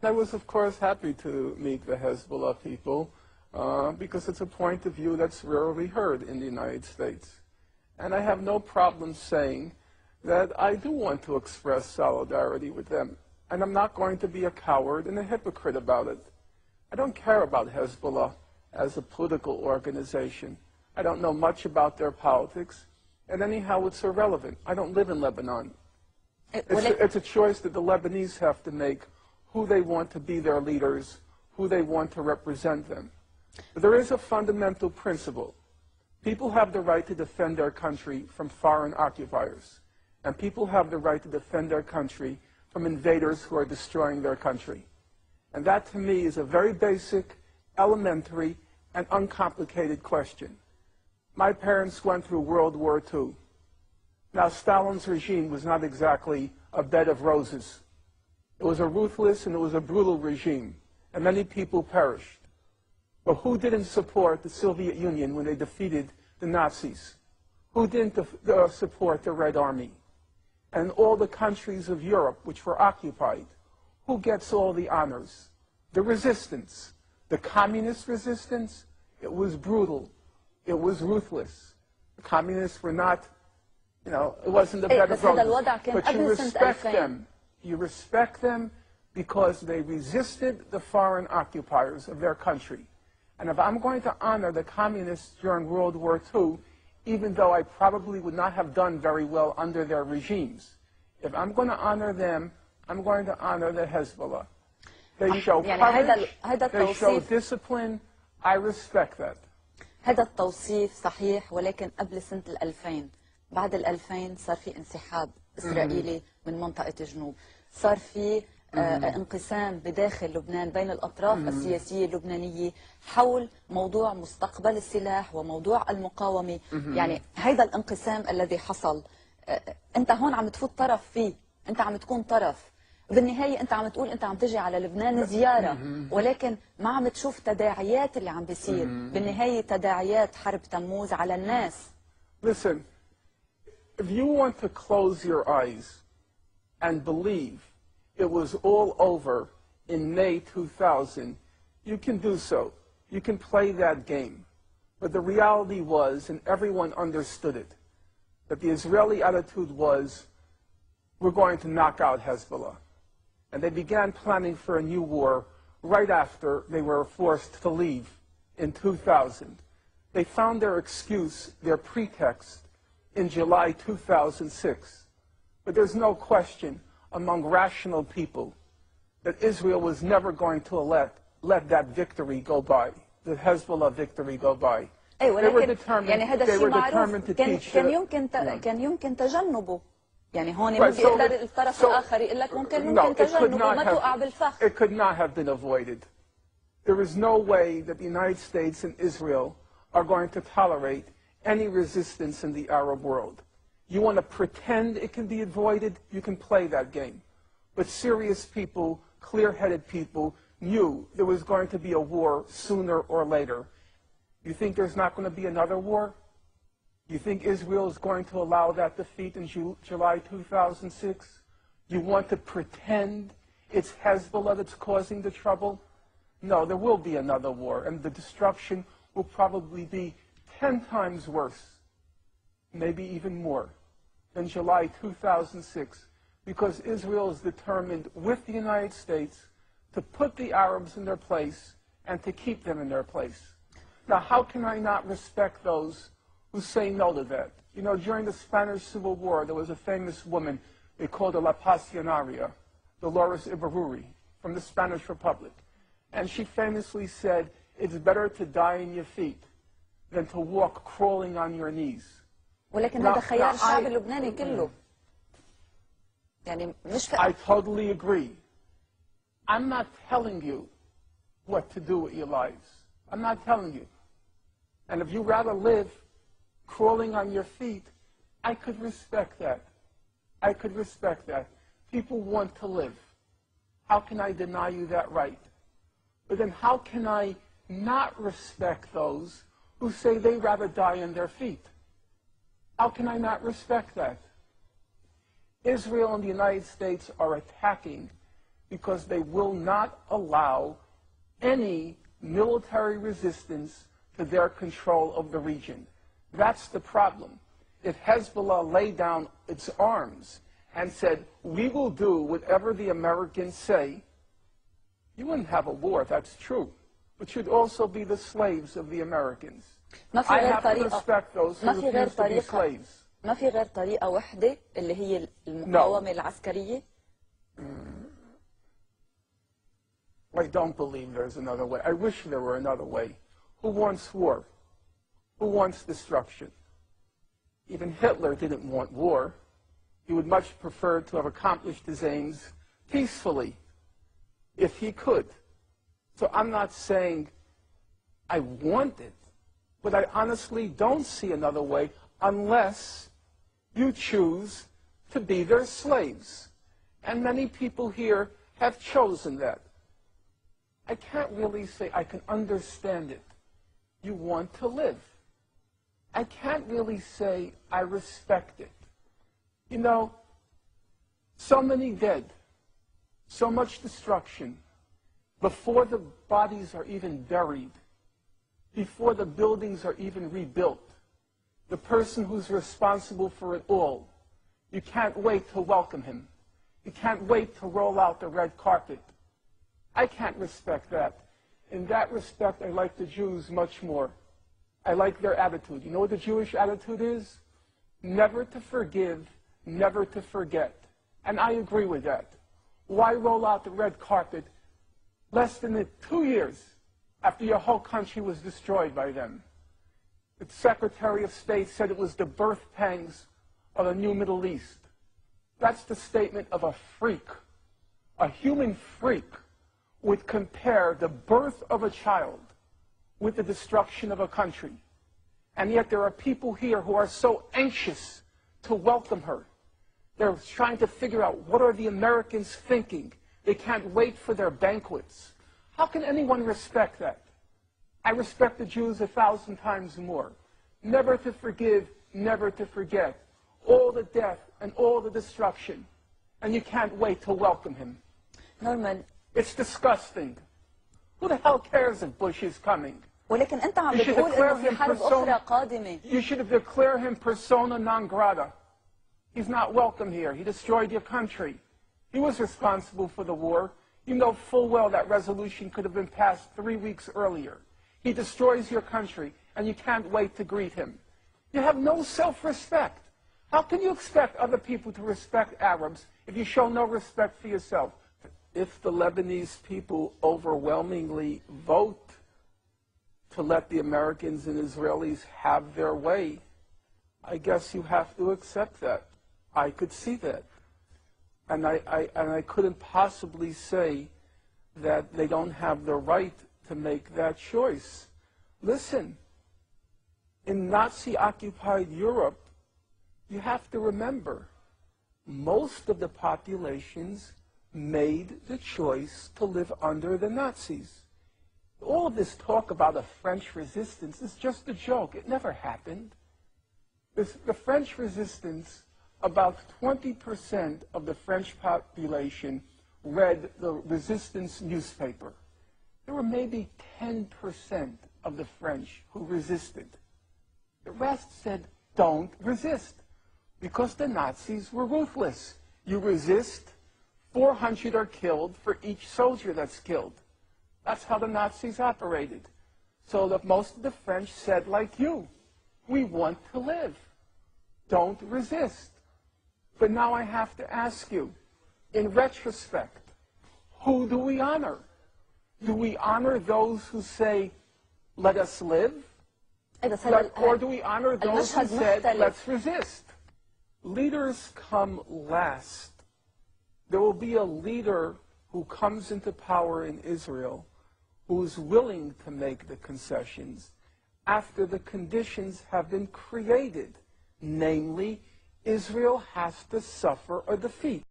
I was, of course, happy to meet the Hezbollah people because it's a point of view that's rarely heard in the United States. And I have no problem saying that I do want to express solidarity with them. And I'm not going to be a coward and a hypocrite about it. I don't care about Hezbollah as a political organization. I don't know much about their politics. And anyhow, it's irrelevant. I don't live in Lebanon. It's a choice that the Lebanese have to make, who they want to be their leaders, who they want to represent them. But there is a fundamental principle. People have the right to defend their country from foreign occupiers. And people have the right to defend their country from invaders who are destroying their country. And that, to me, is a very basic, elementary, and uncomplicated question. My parents went through World War II. Now, Stalin's regime was not exactly a bed of roses. It was a ruthless and it was a brutal regime, and many people perished. But who didn't support the Soviet Union when they defeated the Nazis? Who didn't support the Red Army? And all the countries of Europe which were occupied, who gets all the honors? The resistance. The communist resistance, it was brutal. It was ruthless. The communists were not, you know, it wasn't a bed of roses. But you respect them. You respect them because they resisted the foreign occupiers of their country. And if I'm going to honor the communists during World War II, even though I probably would not have done very well under their regimes, if I'm going to honor them, I'm going to honor the Hezbollah. They show courage, they show discipline. I respect that. هذا التوصيف صحيح، ولكن قبل سنة 2000 بعد 2000 صار في انسحاب إسرائيلي من منطقة الجنوب، صار في انقسام بداخل لبنان بين الأطراف السياسية اللبنانية حول موضوع مستقبل السلاح وموضوع المقاومة. يعني هذا الانقسام الذي حصل أنت هون عم تفوت طرف فيه، أنت عم تكون طرف. بالنهاية أنت عم تقول أنت عم تجي على لبنان زيارة، ولكن ما عم تشوف تداعيات اللي عم بيصير. بالنهاية تداعيات حرب تموز على الناس. Listen, if you want to close your eyes and believe it was all over in May 2000, you can do so. You can play that game. But the reality was, and everyone understood it, that the Israeli attitude was, we're going to knock out Hezbollah. And they began planning for a new war right after they were forced to leave in 2000. They found their excuse, their pretext, in July 2006. But there's no question among rational people that Israel was never going to let that victory go by, the Hezbollah victory go by. They were determined to teach كان يمكن تجنبه. يعني هون ممكن يقدر الطرف الآخر يقول لك ممكن تجنبه وما توقع بالفخ. It could not have been avoided. There is no way that the United States and Israel are going to tolerate any resistance in the Arab world. You want to pretend it can be avoided, you can play that game. But serious people, clear-headed people, knew there was going to be a war sooner or later. You think there's not going to be another war? You think Israel is going to allow that defeat in July 2006? You want to pretend it's Hezbollah that's causing the trouble? No, there will be another war, and the destruction will probably be 10 times worse, maybe even more, than July 2006, because Israel is determined with the United States to put the Arabs in their place and to keep them in their place. Now, how can I not respect those who say no to that? You know, during the Spanish Civil War, there was a famous woman, they called her La Pasionaria, Dolores Ibarruri, from the Spanish Republic. And she famously said, it's better to die in your feet than to walk crawling on your knees. ولكن هذا خيار الشعب اللبناني كله. يعني مش I totally agree. I'm not telling you what to do with your lives. I'm not telling you. And if you rather live crawling on your feet, I could respect that. I could respect that. People want to live. How can I deny you that right? But then how can I not respect those who say they'd rather die on their feet? How can I not respect that? Israel and the United States are attacking because they will not allow any military resistance to their control of the region. That's the problem. If Hezbollah laid down its arms and said, we will do whatever the Americans say, you wouldn't have a war, that's true. But you'd also be the slaves of the Americans. I have to respect those who refuse to be slaves. ما في غير طريقة واحدة اللي هي المقاومة العسكرية؟ I don't believe there's another way. I wish there were another way. Who wants war? Who wants destruction? Even Hitler didn't want war. He would much prefer to have accomplished his aims peacefully, if he could. So I'm not saying I want it, but I honestly don't see another way unless you choose to be their slaves. And many people here have chosen that. I can't really say I can understand it. You want to live. I can't really say I respect it. You know, so many dead, so much destruction, before the bodies are even buried, before the buildings are even rebuilt, the person who's responsible for it all, you can't wait to welcome him. You can't wait to roll out the red carpet. I can't respect that. In that respect, I like the Jews much more. I like their attitude. You know what the Jewish attitude is? Never to forgive, never to forget. And I agree with that. Why roll out the red carpet less than 2 years after your whole country was destroyed by them? The Secretary of State said it was the birth pangs of a new Middle East. That's the statement of a freak. A human freak would compare the birth of a child with the destruction of a country. And yet there are people here who are so anxious to welcome her. They're trying to figure out, what are the Americans thinking? They can't wait for their banquets. How can anyone respect that? I respect the Jews 1,000 times more. Never to forgive, never to forget. All the death and all the destruction. And you can't wait to welcome him. Norman. It's disgusting. Who the hell cares if Bush is coming? ولكن أنت عم بتقول إنه في حرب أخرى قادمة. You should have declared him persona non grata. He's not welcome here. He destroyed your country. He was responsible for the war. You know full well that resolution could have been passed 3 weeks earlier. He destroys your country, and you can't wait to greet him. You have no self-respect. How can you expect other people to respect Arabs if you show no respect for yourself? If the Lebanese people overwhelmingly vote to let the Americans and Israelis have their way, I guess you have to accept that. I could see that. And I couldn't possibly say that they don't have the right to make that choice. Listen, in Nazi-occupied Europe, you have to remember, most of the populations made the choice to live under the Nazis. All of this talk about a French resistance is just a joke. It never happened. The French resistance, about 20% of the French population read the resistance newspaper. There were maybe 10% of the French who resisted. The rest said, don't resist, because the Nazis were ruthless. You resist, 400 are killed for each soldier that's killed. That's how the Nazis operated. So that most of the French said, like you, we want to live. Don't resist. But now I have to ask you, in retrospect, who do we honor? Do we honor those who say, let us live? Or do we honor those who said, let's resist? Leaders come last. There will be a leader who comes into power in Israel who is willing to make the concessions after the conditions have been created. Namely, Israel has to suffer a defeat.